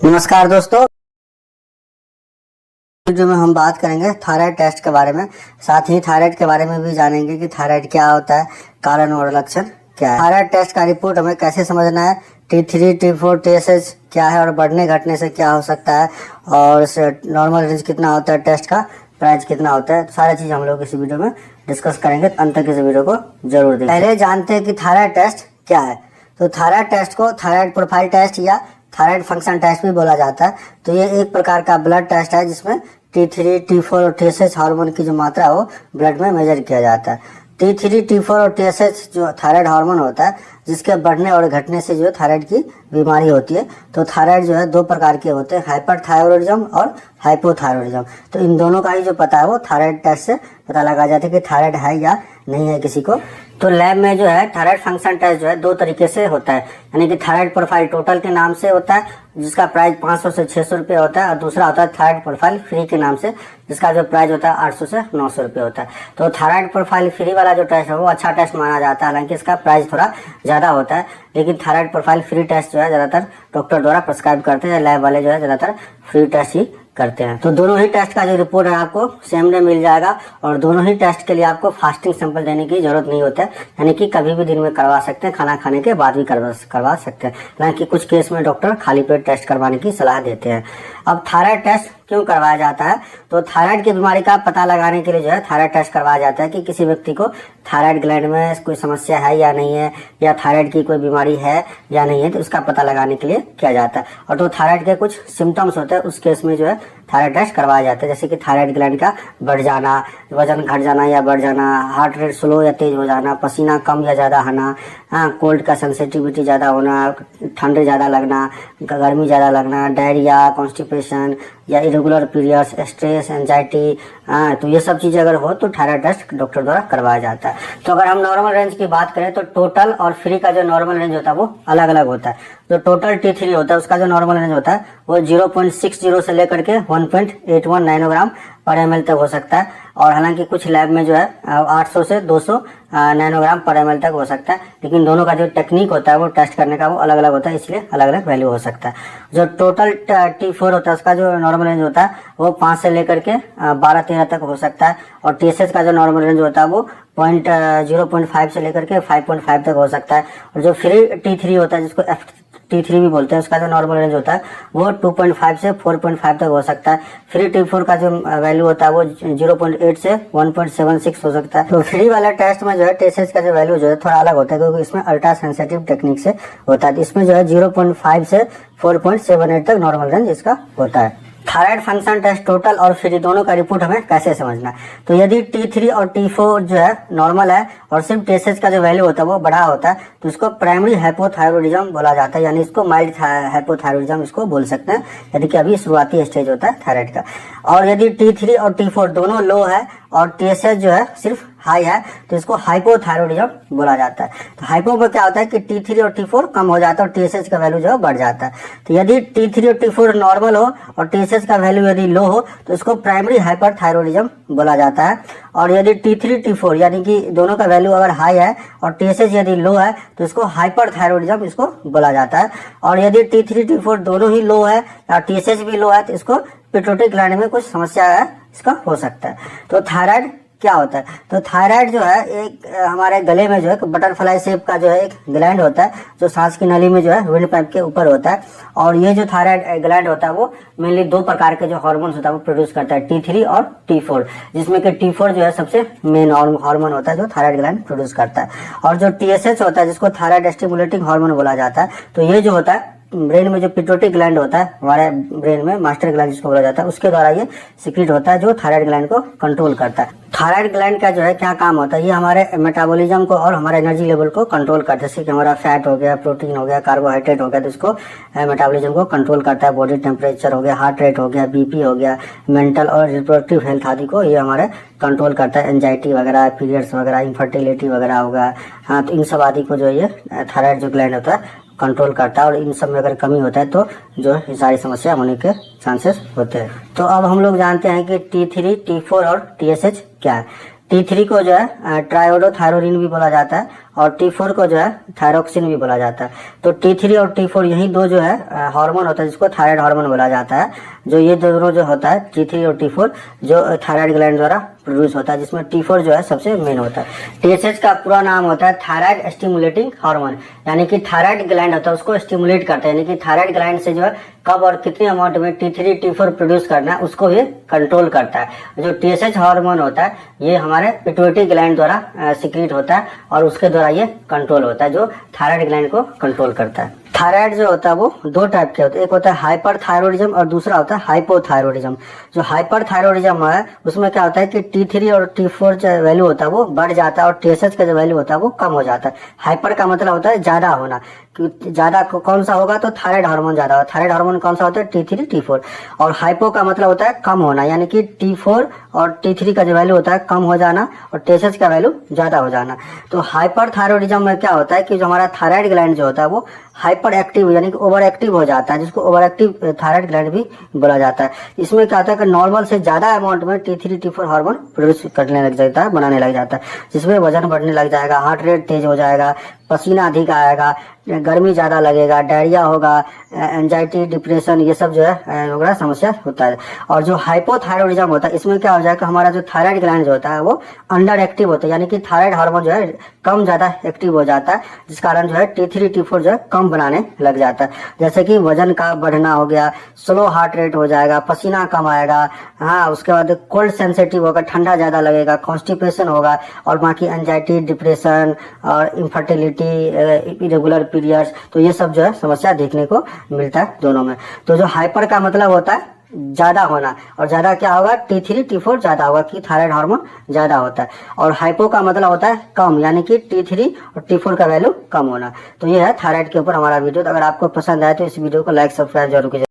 नमस्कार दोस्तों, वीडियो में हम बात करेंगे थायराइड टेस्ट के बारे में। साथ ही थायराइड के बारे में भी जानेंगे कि थायराइड क्या होता है, कारण और लक्षण क्या है। थायराइड टेस्ट का रिपोर्ट हमें कैसे समझना है, T3, T4, TSH क्या है और बढ़ने घटने से क्या हो सकता है, और नॉर्मल रेंज कितना होता है, टेस्ट का प्राइस कितना होता है, सारी चीज हम लोग इस वीडियो में डिस्कस करेंगे। अंत तक इस वीडियो को जरूर देखें। पहले जानते हैं कि थायराइड टेस्ट क्या है। तो थायराइड टेस्ट को थायराइड प्रोफाइल टेस्ट या थायराइड फंक्शन टेस्ट भी बोला जाता है। तो ये एक प्रकार का ब्लड टेस्ट है जिसमें T3, T4 और TSH हार्मोन की जो मात्रा है वो ब्लड में मेजर किया जाता है। T3, T4 और TSH जो थायराइड हार्मोन होता है, जिसके बढ़ने और घटने से जो थायराइड की बीमारी होती है। तो थायराइड जो है दो प्रकार के होते हैं, हाइपरथायरॉयडिज्म और हाइपोथायरॉयडिज्म। तो इन दोनों का ही जो पता है वो थायराइड टेस्ट से पता लगा जाता है कि थायराइड है या नहीं है किसी को। तो लैब में जो है थायराइड फंक्शन टेस्ट जो है दो तरीके से होता है, यानी कि थायराइड प्रोफाइल टोटल के नाम से होता है, जिसका प्राइस 500 से 600 रुपये होता है, और दूसरा होता है थायराइड प्रोफाइल फ्री के नाम से, जिसका जो प्राइस होता है 800 से 900 रुपये होता है। तो थायराइड प्रोफाइल फ्री वाला जो टेस्ट है वो अच्छा टेस्ट माना जाता है, हालांकि इसका प्राइस थोड़ा ज़्यादा होता है। लेकिन थायराइड प्रोफाइल फ्री टेस्ट जो है ज़्यादातर डॉक्टर द्वारा प्रिस्क्राइब करते हैं, लैब वाले जो है ज़्यादातर फ्री टेस्ट ही करते हैं। तो दोनों ही टेस्ट का जो रिपोर्ट है आपको सेम डे मिल जाएगा, और दोनों ही टेस्ट के लिए आपको फास्टिंग सैंपल देने की जरूरत नहीं होता है, यानी कि कभी भी दिन में करवा सकते हैं, खाना खाने के बाद भी करवा सकते हैं। हालांकि कुछ केस में डॉक्टर खाली पेट टेस्ट करवाने की सलाह देते हैं। अब थायराइड टेस्ट क्यों करवाया जाता है? तो थायराइड की बीमारी का पता लगाने के लिए जो है थायराइड टेस्ट करवाया जाता है कि किसी व्यक्ति को थायराइड ग्लैंड में कोई समस्या है या नहीं है, या थायराइड की कोई बीमारी है या नहीं है, तो उसका पता लगाने के लिए किया जाता है। और तो थायराइड के कुछ सिम्टम्स होते हैं, उस केस में जो है थायराइड टेस्ट करवाया जाता है, जैसे कि थायराइड ग्लैंड का बढ़ जाना, वजन घट जाना या बढ़ जाना, हार्ट रेट स्लो या तेज हो जाना, पसीना कम या ज़्यादा आना, कोल्ड का सेंसिटिविटी ज़्यादा होना, ठंड ज़्यादा लगना, गर्मी ज़्यादा लगना, डायरिया, कॉन्स्टिपेशन या इरेगुलर पीरियड्स, स्ट्रेस, एंजाइटी, तो ये सब चीज़ें अगर हो तो थायराइड टेस्ट डॉक्टर द्वारा करवाया जाता है। तो अगर हम नॉर्मल रेंज की बात करें तो टोटल और फ्री का जो नॉर्मल रेंज होता है वो अलग अलग होता है। जो टोटल T3 होता है उसका जो नॉर्मल रेंज होता है वो 0.60 से लेकर के 1.81 नैनोग्राम पर ml तक हो सकता है, और हालांकि कुछ लैब में जो है 800 से 200 नैनोग्राम पर ml तक हो सकता है। लेकिन दोनों का जो टेक्निक होता है वो टेस्ट करने का वो अलग अलग होता है, इसलिए अलग अलग वैल्यू हो सकता है। जो टोटल T4 होता है उसका जो नॉर्मल रेंज होता है वो 5 से लेकर के 12-13 तक हो सकता है, और TSH का जो नॉर्मल रेंज होता है वो 0.5 से लेकर के 5.5 तक हो सकता है। और जो फ्री T3 होता है, जिसको T3 भी बोलते हैं, उसका जो नॉर्मल रेंज होता है वो 2.5 से 4.5 तक हो सकता है। फ्री T4 का जो वैल्यू होता है वो 0.8 से 1.76 हो सकता है। तो फ्री वाला टेस्ट में जो है TSH का जो वैल्यू जो है थोड़ा अलग होता है, क्योंकि इसमें अल्ट्रा सेंसिटिव टेक्निक से होता है। इसमें जो है 0.5 से 4.78 तक नॉर्मल रेंज इसका होता है। थायराइड फंक्शन टेस्ट टोटल और फ्री दोनों का रिपोर्ट हमें कैसे समझना है? तो यदि T3 और T4 जो है नॉर्मल है और सिर्फ TSH का जो वैल्यू होता है वो बढ़ा होता है, तो इसको प्राइमरी हाइपोथायरॉयडिज्म बोला जाता है, यानी इसको माइल्ड हाइपोथायरॉयडिज्म इसको बोल सकते हैं, यदि कि अभी शुरुआती स्टेज होता है थायराइड का। और यदि T3 और T4 दोनों लो है और TSH जो है सिर्फ हाई है, तो इसको हाइपोथायरॉयडिज्म बोला जाता है। तो हाइपो में क्या होता है कि T3 और T4 कम हो जाता है और TSH का वैल्यू जो है बढ़ जाता है। तो यदि T3 और T4 नॉर्मल हो और TSH का वैल्यू यदि लो हो तो इसको प्राइमरी हाइपरथायरॉयडिज्म बोला जाता है। और यदि T3 T4 यानी कि दोनों का वैल्यू अगर हाई है और TSH यदि लो है तो इसको हाइपरथायरॉयडिज्म इसको बोला जाता है। और यदि T3 T4 दोनों ही लो है और TSH भी लो है तो इसको पिट्यूटरी ग्लैंड में कुछ समस्या है इसका हो सकता है। तो थायराइड क्या होता है? तो थायराइड जो है एक हमारे गले में जो है बटरफ्लाई शेप का जो है एक ग्लैंड होता है, जो सांस की नली में जो है विंड पाइप के ऊपर होता है। और ये जो थायराइड ग्लैंड होता है वो मेनली दो प्रकार के जो हार्मोन्स होता है वो प्रोड्यूस करता है, T3 और T4, जिसमें कि T4 जो है सबसे मेन हार्मोन होता है जो थायराइड ग्लैंड प्रोड्यूस करता है। और जो TSH होता है जिसको थायराइड स्टिमुलेटिंग हार्मोन बोला जाता है, तो ये जो होता है ब्रेन में जो पिट्यूटरी ग्लैंड होता है, हमारे ब्रेन में मास्टर ग्लैंड जिसको बोला जाता है, उसके द्वारा ये सिक्रीट होता है जो थायराइड ग्लैंड को कंट्रोल करता है। थायराइड ग्लैंड का जो है क्या काम होता है? ये हमारे मेटाबॉलिज्म को और हमारे एनर्जी लेवल को कंट्रोल करता है, जैसे कि हमारा फैट हो गया, प्रोटीन हो गया, कार्बोहाइड्रेट हो गया, तो इसको मेटाबॉलिज्म को कंट्रोल करता है। बॉडी टेम्परेचर हो गया, हार्ट रेट हो गया, BP हो गया, मेंटल और रिप्रोडक्टिव हेल्थ आदि को ये हमारे कंट्रोल करता है। एंजाइटी वगैरह, पीरियड्स वगैरह, इनफर्टिलिटी वगैरह होगा, हाँ, तो इन सब आदि को जो ये थायराइड जो ग्लैंड होता है कंट्रोल करता है। और इन सब में अगर कमी होता है तो जो ये सारी समस्या होने के चांसेस होते हैं। तो अब हम लोग जानते हैं कि T3, T4 और TSH क्या है। T3 को जो है ट्रायोडोथायरोडिन भी बोला जाता है, और T4 को जो है थायरोक्सिन भी बोला जाता है। तो T3 और T4 यही दो जो है हार्मोन होता है जिसको थायराइड हार्मोन बोला जाता है। जो ये दोनों जो होता है T3 और T4 जो थायराइड ग्लैंड द्वारा प्रोड्यूस होता है, जिसमें T4 जो है सबसे मेन होता है। TSH का पूरा नाम होता है थायराइड स्टिमुलेटिंग हार्मोन, यानी कि थायराइड ग्लैंड होता है उसको स्टिमुलेट करता है, यानी कि थायराइड ग्लैंड से जो है कब और कितने अमाउंट में T3 T4 प्रोड्यूस करना है उसको ये कंट्रोल करता है। जो TSH हार्मोन होता है ये हमारे पिट्यूटरी ग्लैंड द्वारा सिक्रीट होता है और उसके द्वारा ये कंट्रोल होता है, जो थायराइड ग्लैंड को कंट्रोल करता है। थायराइड जो होता है वो दो टाइप के होते हैं, एक होता है हाइपरथायरॉयडिज्म और दूसरा होता है हाइपोथायरॉयडिज्म। जो हाइपरथायरॉयडिज्म है उसमें क्या होता है कि T3 और T4 जो वैल्यू होता है वो बढ़ जाता है और TSH का जो वैल्यू होता है वो कम हो जाता है। हाइपर का मतलब होता है ज्यादा होना, ज्यादा कौन सा होगा तो थायराइड हार्मोन ज्यादा होगा। थायराइड हार्मोन कौन सा होता है T3 T4। और हाइपो का मतलब होता है कम होना, यानी कि T4 और T3 का जो वैल्यू होता है कम हो जाना और TSH का वैल्यू ज्यादा हो जाना। तो हाइपरथायरॉयडिज्म में क्या होता है कि जो हमारा थायराइड ग्लैंड जो होता है वो हाइपर एक्टिव यानी कि ओवर एक्टिव हो जाता है, जिसको ओवर एक्टिव थायराइड ग्लैंड भी बोला जाता है। इसमें क्या होता है कि नॉर्मल से ज्यादा अमाउंट में T3 T4 हार्मोन प्रोड्यूस करने लग जाता है, बनाने लग जाता है, जिसमें वजन बढ़ने लग जाएगा, हार्ट रेट तेज हो जाएगा, पसीना अधिक आएगा, गर्मी ज्यादा लगेगा, डायरिया होगा, एंजाइटी डिप्रेशन ये सब जो है वगैरह समस्या होता है। और जो हाइपोथायरॉयडिज्म होता है इसमें क्या हो जाएगा हमारा जो थायराइड ग्लैंड जो होता है वो अंडर एक्टिव होता है, यानी कि थायराइड हार्मोन जो है कम ज्यादा एक्टिव हो जाता है, जिस कारण जो है T3 T4 जो है कम बनाने लग जाता है। जैसे कि वजन का बढ़ना हो गया, स्लो हार्ट रेट हो जाएगा, पसीना कम आएगा, हाँ उसके बाद कोल्ड सेंसिटिव होगा, ठंडा ज्यादा लगेगा, कॉन्स्टिपेशन होगा और बाकी एंजाइटी डिप्रेशन और इनफर्टिलिटी इरेगुलर पीरियड्स, तो ये सब जो है समस्या देखने को मिलता है दोनों में। तो जो हाइपर का मतलब होता है ज्यादा होना और ज्यादा क्या होगा T3 T4 ज्यादा होगा कि थायराइड हार्मोन ज्यादा होता है। और हाइपो का मतलब होता है कम, यानी कि T3 और T4 का वैल्यू कम होना। तो ये है थायराइड के ऊपर हमारा वीडियो। तो अगर आपको पसंद आए तो इस वीडियो को लाइक सब्सक्राइब जरूर कीजिए।